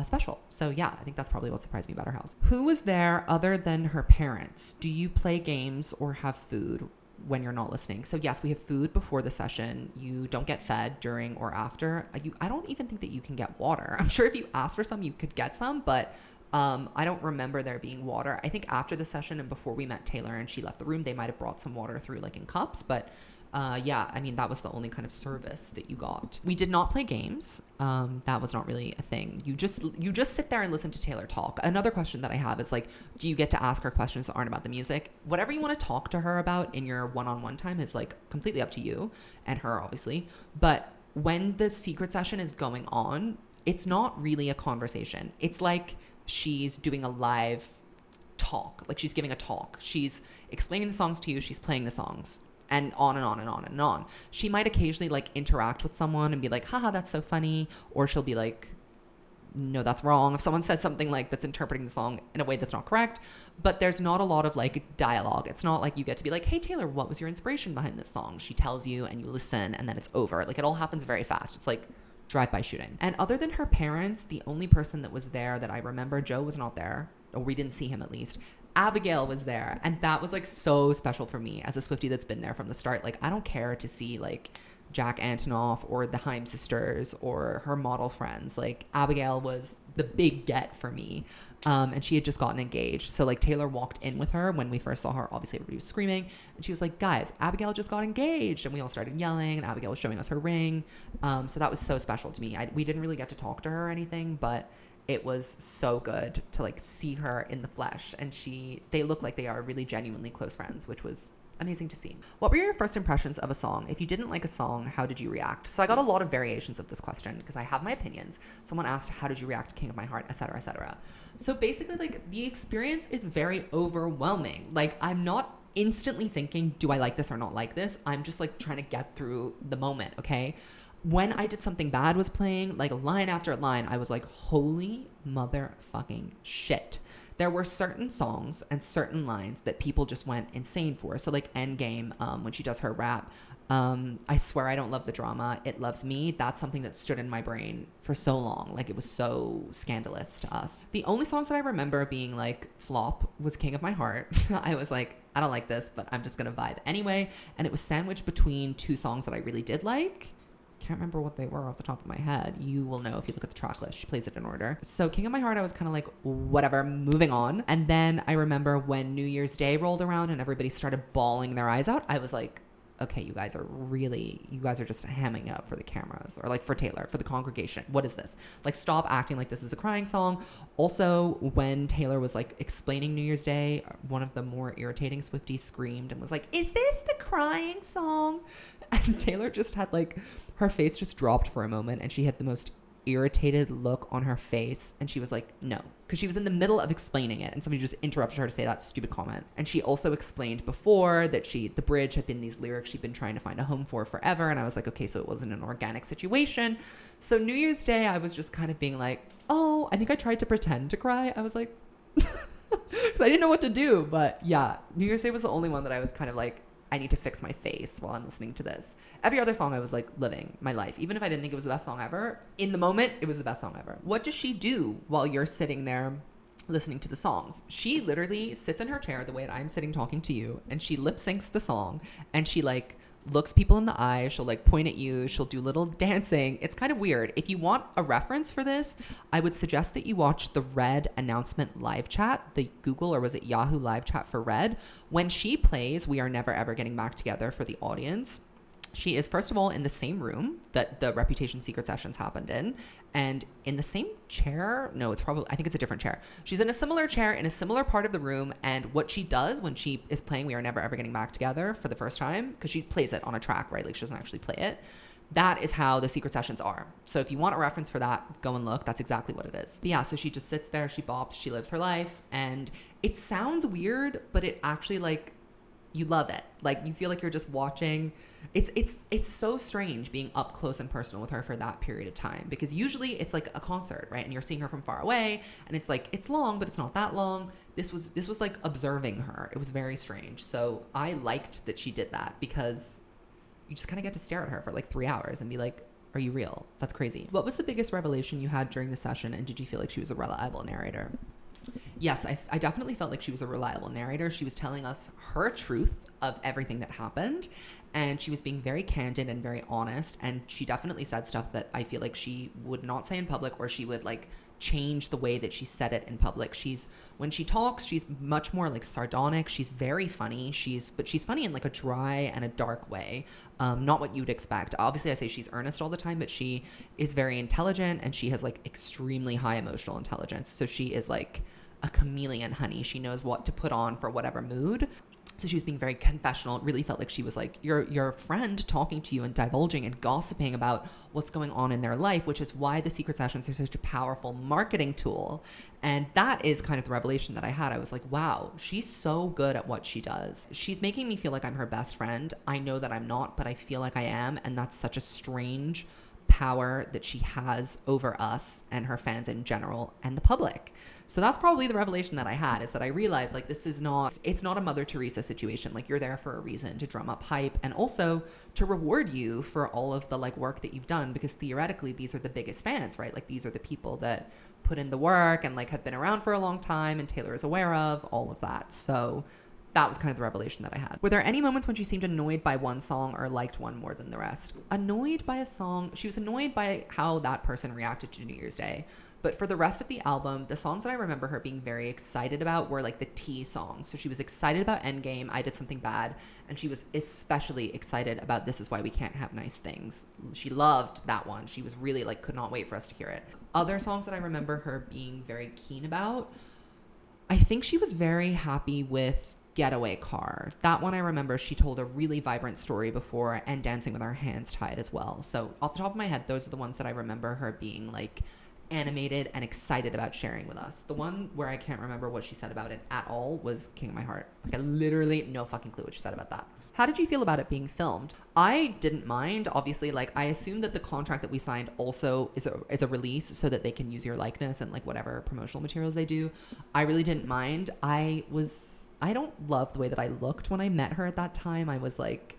special. So yeah, I think that's probably what surprised me about her house. Who was there other than her parents? Do you play games or have food when you're not listening? So yes, we have food before the session. You don't get fed during or after. I don't even think that you can get water. I'm sure if you asked for some, you could get some, but I don't remember there being water. I think after the session and before we met Taylor and she left the room, they might have brought some water through like in cups, but yeah, I mean, that was the only kind of service that you got. We did not play games. That was not really a thing. You just sit there and listen to Taylor talk. Another question that I have is like, do you get to ask her questions that aren't about the music? Whatever you want to talk to her about in your one-on-one time is like completely up to you and her, obviously. But when the secret session is going on, it's not really a conversation. It's like she's doing a live talk. Like she's giving a talk. She's explaining the songs to you. She's playing the songs. And on and on and on and on. She might occasionally like interact with someone and be like, haha, that's so funny. Or she'll be like, no, that's wrong. If someone says something like that's interpreting the song in a way that's not correct, but there's not a lot of like dialogue. It's not like you get to be like, hey, Taylor, what was your inspiration behind this song? She tells you and you listen and then it's over. Like it all happens very fast. It's like drive-by shooting. And other than her parents, the only person that was there that I remember, Joe was not there, or we didn't see him at least. Abigail was there, and that was like so special for me as a Swiftie that's been there from the start. Like I don't care to see like Jack Antonoff or the Haim sisters or her model friends. Like Abigail was the big get for me, and she had just gotten engaged. So like Taylor walked in with her when we first saw her. Obviously everybody was screaming, and she was like, guys, Abigail just got engaged, and we all started yelling, and Abigail was showing us her ring. So that was so special to me. We didn't really get to talk to her or anything, but it was so good to like see her in the flesh, and they look like they are really genuinely close friends, which was amazing to see. What were your first impressions of a song? If you didn't like a song, how did you react? So I got a lot of variations of this question because I have my opinions. Someone asked, how did you react to King of My Heart, etc., etc. So basically, like the experience is very overwhelming. Like I'm not instantly thinking, do I like this or not like this? I'm just like trying to get through the moment, okay? When I Did Something Bad was playing, like line after line, I was like, holy motherfucking shit. There were certain songs and certain lines that people just went insane for. So like Endgame, when she does her rap, I swear I don't love the drama, it loves me. That's something that stood in my brain for so long. Like it was so scandalous to us. The only songs that I remember being like flop was King of My Heart. I was like, I don't like this, but I'm just gonna vibe anyway. And it was sandwiched between two songs that I really did like. Can't remember what they were off the top of my head. You will know if you look at the track list. She plays it in order. So King of My Heart, I was kind of like, whatever, moving on. And then I remember when New Year's Day rolled around and everybody started bawling their eyes out, I was like, okay, you guys are just hamming it up for the cameras, or like for Taylor, for the congregation. What is this? Like, stop acting like this is a crying song. Also, when Taylor was like explaining New Year's Day, one of the more irritating Swifties screamed and was like, is this the crying song? And Taylor just had like, her face just dropped for a moment and she had the most irritated look on her face, and she was like, no, because she was in the middle of explaining it and somebody just interrupted her to say that stupid comment. And she also explained before that the bridge had been these lyrics she'd been trying to find a home for forever, and I was like, okay, so it wasn't an organic situation. So New Year's Day, I was just kind of being like, oh, I think I tried to pretend to cry. I was like because I didn't know what to do. But yeah, New Year's Day was the only one that I was kind of like, I need to fix my face while I'm listening to this. Every other song I was like living my life. Even if I didn't think it was the best song ever, in the moment, it was the best song ever. What does she do while you're sitting there listening to the songs? She literally sits in her chair the way that I'm sitting talking to you, and she lip syncs the song, and she like looks people in the eye. She'll like point at you. She'll do little dancing. It's kind of weird. If you want a reference for this, I would suggest that you watch the Red announcement live chat, the Google or was it Yahoo live chat for Red. When she plays We Are Never Ever Getting Back Together for the audience, she is, first of all, in the same room that the Reputation Secret Sessions happened in, and in the same chair. No, it's probably, I think it's a different chair. She's in a similar chair in a similar part of the room. And what she does when she is playing We Are Never Ever Getting Back Together for the first time, because she plays it on a track, right? Like she doesn't actually play it. That is how the Secret Sessions are. So if you want a reference for that, go and look. That's exactly what it is. But yeah, so she just sits there, she bops, she lives her life. And it sounds weird, but it actually like, you love it. Like you feel like you're just watching. It's so strange being up close and personal with her for that period of time, because usually it's like a concert, right? And you're seeing her from far away, and it's like it's long, but it's not that long. This was like observing her. It was very strange. So I liked that she did that, because you just kind of get to stare at her for like 3 hours and be like, are you real? That's crazy. What was the biggest revelation you had during the session, and did you feel like she was a reliable narrator? Yes, I definitely felt like she was a reliable narrator. She was telling us her truth of everything that happened, and she was being very candid and very honest, and she definitely said stuff that I feel like she would not say in public, or she would like change the way that she said it in public. When she talks, she's much more like sardonic. She's very funny. But she's funny in like a dry and a dark way. Not what you'd expect. Obviously I say she's earnest all the time, but she is very intelligent, and she has like extremely high emotional intelligence. So she is like a chameleon, honey. She knows what to put on for whatever mood. So she was being very confessional. It really felt like she was like your friend talking to you and divulging and gossiping about what's going on in their life, which is why the Secret Sessions are such a powerful marketing tool. And that is kind of the revelation that I had. I was like, wow, she's so good at what she does. She's making me feel like I'm her best friend. I know that I'm not, but I feel like I am. And that's such a strange power that she has over us and her fans in general and the public. So that's probably the revelation that I had, is that I realized like it's not a Mother Teresa situation. Like you're there for a reason, to drum up hype and also to reward you for all of the like work that you've done, because theoretically these are the biggest fans, right? Like these are the people that put in the work and like have been around for a long time, and Taylor is aware of all of that. So that was kind of the revelation that I had. Were there any moments when she seemed annoyed by one song or liked one more than the rest? Annoyed by a song? She was annoyed by how that person reacted to New Year's Day. But for the rest of the album, the songs that I remember her being very excited about were like the T songs. So she was excited about Endgame, I Did Something Bad, and she was especially excited about This Is Why We Can't Have Nice Things. She loved that one. She was really like, could not wait for us to hear it. Other songs that I remember her being very keen about, I think she was very happy with Getaway Car. That one I remember she told a really vibrant story before, and Dancing with Our Hands Tied as well. So off the top of my head, those are the ones that I remember her being like animated and excited about sharing with us. The one where I can't remember what she said about it at all was King of My Heart. Like I literally no fucking clue what she said about that. How did you feel about it being filmed? I didn't mind. Obviously, like I assumed that the contract that we signed also is a release so that they can use your likeness and like whatever promotional materials they do. I really didn't mind. I don't love the way that I looked when I met her at that time. I was like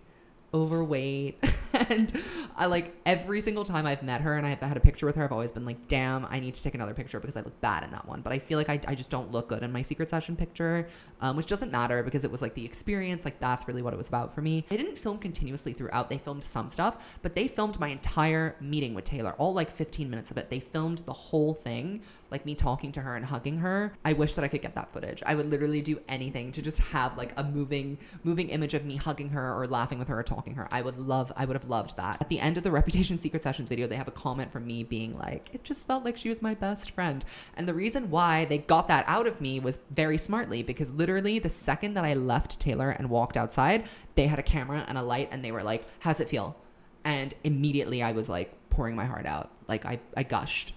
overweight and I like every single time I've met her and I've had a picture with her, I've always been like, damn, I need to take another picture because I look bad in that one. But I feel like I just don't look good in my Secret Session picture, which doesn't matter because it was like the experience. Like that's really what it was about for me. They didn't film continuously throughout. They filmed some stuff, but they filmed my entire meeting with Taylor, all like 15 minutes of it. They filmed the whole thing, like me talking to her and hugging her. I wish that I could get that footage. I would literally do anything to just have like a moving image of me hugging her or laughing with her or talking to her. I would have loved that. At the end of the Reputation Secret Sessions video, they have a comment from me being like, it just felt like she was my best friend. And the reason why they got that out of me was very smartly, because literally the second that I left Taylor and walked outside, they had a camera and a light and they were like, how's it feel? And immediately I was like pouring my heart out. Like I gushed.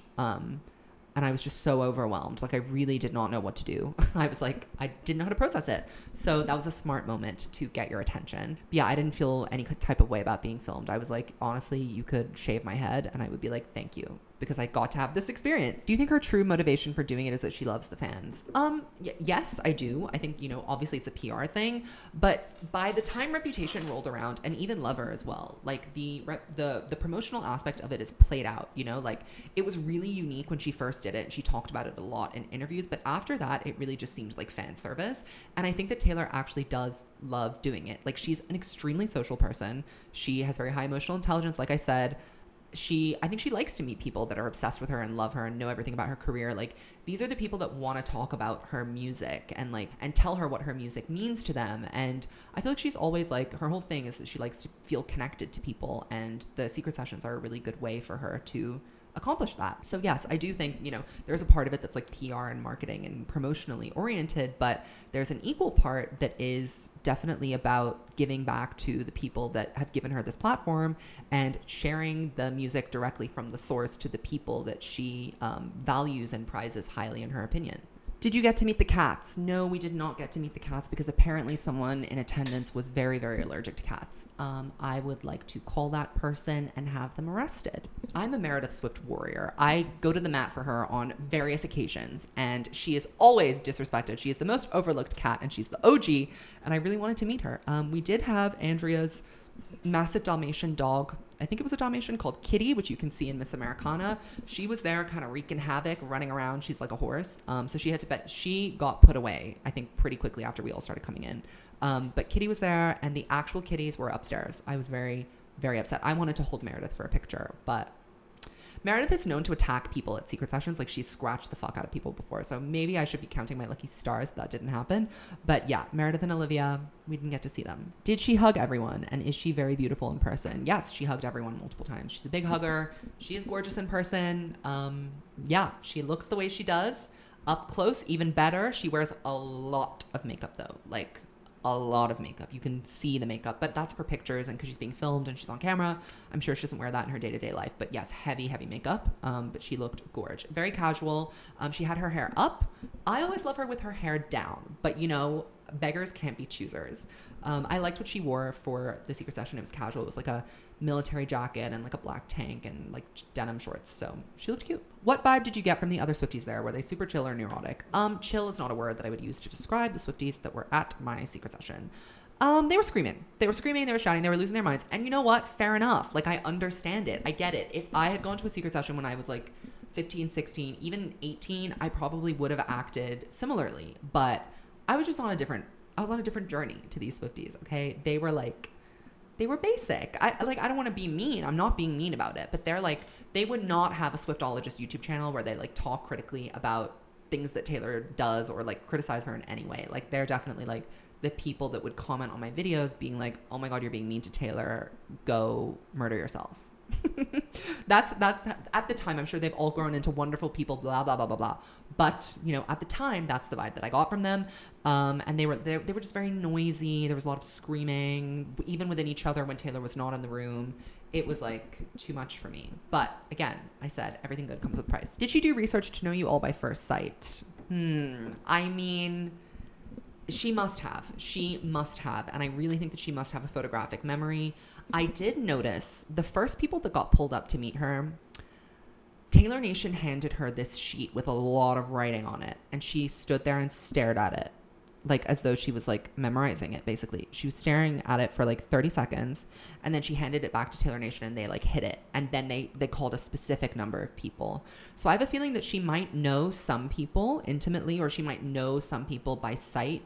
And I was just so overwhelmed. Like I really did not know what to do. I was like, I didn't know how to process it. So that was a smart moment to get your attention. But yeah, I didn't feel any type of way about being filmed. I was like, honestly, you could shave my head and I would be like, thank you. because I got to have this experience. Do you think her true motivation for doing it is that she loves the fans? Yes, I do. I think, obviously it's a PR thing, but by the time Reputation rolled around, and even Lover as well, like the promotional aspect of it is played out, like it was really unique when she first did it. She talked about it a lot in interviews, but after that, it really just seemed like fan service. And I think that Taylor actually does love doing it. Like, she's an extremely social person. She has very high emotional intelligence, like I said. I think she likes to meet people that are obsessed with her and love her and know everything about her career. Like, these are the people that want to talk about her music and tell her what her music means to them. And I feel like she's always her whole thing is that she likes to feel connected to people, and the secret sessions are a really good way for her to accomplish that. So yes, I do think, there's a part of it that's like PR and marketing and promotionally oriented, but there's an equal part that is definitely about giving back to the people that have given her this platform and sharing the music directly from the source to the people that she values and prizes highly in her opinion. Did you get to meet the cats? No, we did not get to meet the cats because apparently someone in attendance was very, very allergic to cats. I would like to call that person and have them arrested. I'm a Meredith Swift warrior. I go to the mat for her on various occasions, and she is always disrespected. She is the most overlooked cat, and she's the OG, and I really wanted to meet her. We did have Andrea's massive Dalmatian dog. I think it was a Dalmatian called Kitty, which you can see in Miss Americana. She was there kind of wreaking havoc, running around. She's like a horse. So she got put away, I think, pretty quickly after we all started coming in. But Kitty was there, and the actual kitties were upstairs. I was very, very upset. I wanted to hold Meredith for a picture, but Meredith is known to attack people at secret sessions. Like, she's scratched the fuck out of people before. So maybe I should be counting my lucky stars that didn't happen. But yeah, Meredith and Olivia, we didn't get to see them. Did she hug everyone? And is she very beautiful in person? Yes, she hugged everyone multiple times. She's a big hugger. She is gorgeous in person. Yeah, she looks the way she does. Up close, even better. She wears a lot of makeup though. Like, a lot of makeup. You can see the makeup, but that's for pictures and because she's being filmed and she's on camera. I'm sure she doesn't wear that in her day-to-day life, but yes, heavy makeup. But she looked gorgeous. Very casual. She had her hair up. I always love her with her hair down, but beggars can't be choosers. I liked what she wore for the secret session. It was casual. It was like a military jacket and like a black tank and like denim shorts. So she looked cute. What vibe did you get from the other Swifties there? Were they super chill or neurotic? Chill is not a word that I would use to describe the Swifties that were at my secret session. They were screaming. They were shouting. They were losing their minds. And you know what? Fair enough. Like, I understand it. I get it. If I had gone to a secret session when I was like 15, 16, even 18, I probably would have acted similarly. But I was on a different journey to these Swifties, okay? They were basic. I don't want to be mean. I'm not being mean about it, but they would not have a Swiftologist YouTube channel where they like talk critically about things that Taylor does or like criticize her in any way. Like, they're definitely like the people that would comment on my videos being like, oh my God, you're being mean to Taylor. Go murder yourself. That's at the time, I'm sure they've all grown into wonderful people, blah, blah, blah, blah, blah. But, at the time, that's the vibe that I got from them. And they were just very noisy. There was a lot of screaming, even within each other when Taylor was not in the room. It was like too much for me. But again, I said, everything good comes with price. Did she do research to know you all by first sight? I mean, she must have. And I really think that she must have a photographic memory. I did notice the first people that got pulled up to meet her, Taylor Nation handed her this sheet with a lot of writing on it. And she stood there and stared at it, like as though she was like memorizing it, basically. She was staring at it for like 30 seconds. And then she handed it back to Taylor Nation and they like hit it. And then they called a specific number of people. So I have a feeling that she might know some people intimately, or she might know some people by sight,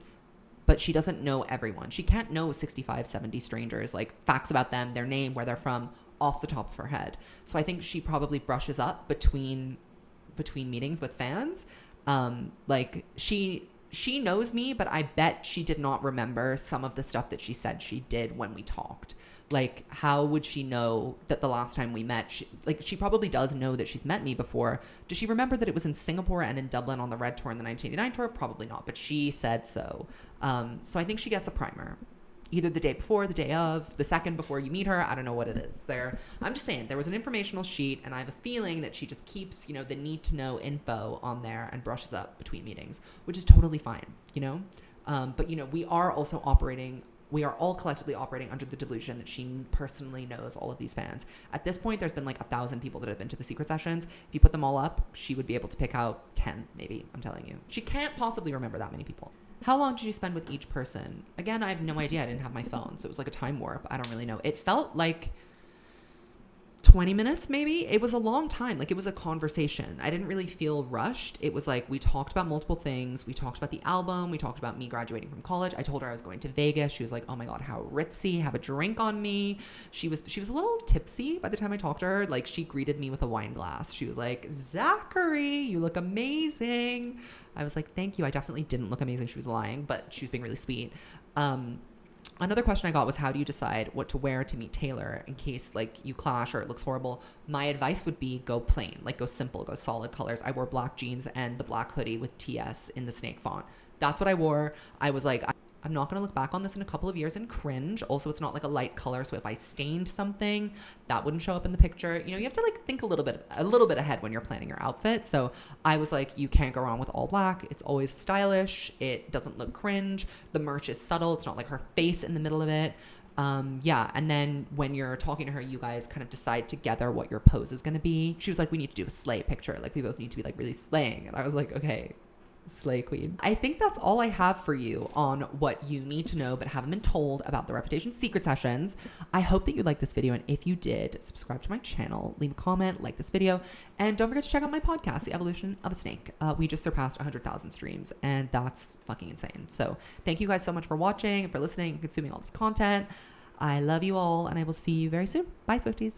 but she doesn't know everyone. She can't know 65, 70 strangers, like facts about them, their name, where they're from, off the top of her head. So I think she probably brushes up between meetings with fans. Like she knows me, but I bet she did not remember some of the stuff that she said she did when we talked. Like, how would she know that the last time we met, she probably does know that she's met me before. Does she remember that it was in Singapore and in Dublin on the Red Tour and the 1989 tour? Probably not, but she said so. So I think she gets a primer. Either the day before, the day of, the second before you meet her. I don't know what it is. I'm just saying, there was an informational sheet, and I have a feeling that she just keeps, the need to know info on there and brushes up between meetings, which is totally fine, But, we are also operating we are all collectively operating under the delusion that she personally knows all of these fans. At this point, there's been like 1,000 people that have been to the secret sessions. If you put them all up, she would be able to pick out 10, maybe. I'm telling you. She can't possibly remember that many people. How long did you spend with each person? Again, I have no idea. I didn't have my phone, so it was like a time warp. I don't really know. It felt like 20 minutes maybe. It was a long time. Like, it was a conversation. I didn't really feel rushed. It was like we talked about multiple things. We talked about the album. We talked about me graduating from college. I told her I was going to Vegas. She was like, oh my God, how ritzy. Have a drink on me. She was a little tipsy by the time I talked to her. Like, she greeted me with a wine glass. She was like, Zachary, you look amazing. I was like, thank you. I definitely didn't look amazing. She was lying, but she was being really sweet. Another question I got was, how do you decide what to wear to meet Taylor in case like you clash or it looks horrible? My advice would be go plain, like go simple, go solid colors. I wore black jeans and the black hoodie with TS in the snake font. That's what I wore. I was like, I'm not going to look back on this in a couple of years and cringe. Also, it's not like a light color, so if I stained something, that wouldn't show up in the picture. You know, you have to like think a little bit ahead when you're planning your outfit. So I was like, you can't go wrong with all black. It's always stylish. It doesn't look cringe. The merch is subtle. It's not like her face in the middle of it. Yeah. And then when you're talking to her, you guys kind of decide together what your pose is going to be. She was like, we need to do a slay picture. Like, we both need to be like really slaying. And I was like, okay. Slay queen. I think that's all I have for you on what you need to know but haven't been told about the Reputation secret sessions. I hope that you liked this video, and if you did, subscribe to my channel, leave a comment, like this video, and don't forget to check out my podcast, The Evolution of a Snake. We just surpassed 100,000 streams, and that's fucking insane. So thank you guys so much for watching, for listening, and consuming all this content. I love you all, and I will see you very soon. Bye, Swifties.